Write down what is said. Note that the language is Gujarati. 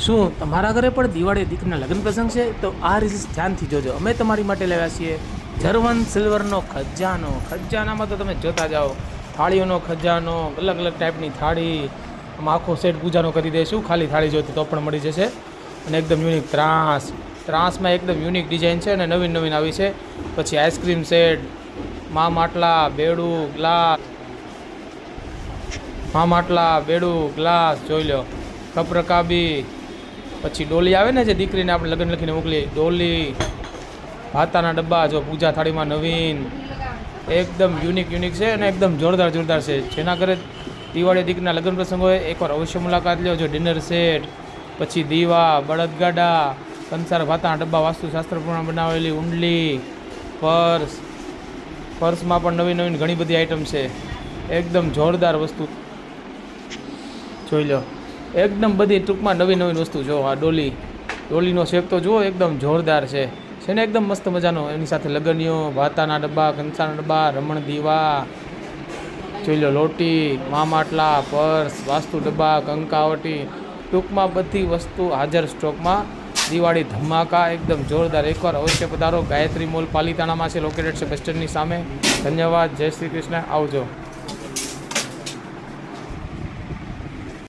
શું તમારા ઘરે પણ દિવાળી દીકરીના લગ્ન પ્રસંગ છે? તો આ રીલ્સ ધ્યાનથી જોજો. અમે તમારી માટે લાવ્યા છીએ જર્મન સિલ્વરનો ખજાનો. ખજાનામાં તો તમે જોતા જાઓ, થાળીઓનો ખજાનો, અલગ અલગ ટાઈપની થાળી. આમાં આખો સેટ પૂજાનો કરી દઈશું. ખાલી થાળી જોઈતી તો પણ મળી જશે. અને એકદમ યુનિક ત્રાસમાં એકદમ યુનિક ડિઝાઇન છે અને નવીન નવીન આવી છે. પછી આઈસ્ક્રીમ સેટ, માટલા, બેડું, ગ્લાસ જોઈ લો, કપ રકાબી. પછી ડોલી આવે ને, જે દીકરીને આપણે લગ્ન લખીને મોકલી, ડોલી, ભાતાના ડબ્બા જો પૂજા થાળીમાં નવીન, એકદમ યુનિક છે અને એકદમ જોરદાર છે. જેના ઘરે દિવાળી દીકરીના લગ્ન પ્રસંગ હોય એકવાર અવશ્ય મુલાકાત લો. જો ડિનર સેટ, પછી દીવા, બળદગાડા, કંસાર, ભાતાના ડબ્બા, વાસ્તુશાસ્ત્ર પ્રમાણે બનાવેલી ઊંડલી, પર્સમાં પણ નવીન ઘણી બધી આઈટમ છે. એકદમ જોરદાર વસ્તુ જોઈ લો. એકદમ બધી ટૂંકમાં નવીન વસ્તુ જો. આ ડોલીનો શેપ તો જુઓ, એકદમ જોરદાર છે ને એકદમ મસ્ત મજાનો. એની સાથે લગનીઓ, ભાતાના ડબ્બા, કંસારના ડબ્બા, રમણ દીવા જોઈ લો, લોટી, માટલા, પર્સ, વાસ્તુ ડબ્બા, કંકાવટી, ટૂંકમાં બધી વસ્તુ હાજર સ્ટોકમાં. દિવાળી ધમાકા એકદમ જોરદાર. એકવાર અવશ્ય પધારો. ગાયત્રી મોલ પાલિતાણામાં છે, લોકેટેડ છે બસ સ્ટેન્ડની સામે. ધન્યવાદ. જય શ્રી કૃષ્ણ. આવજો.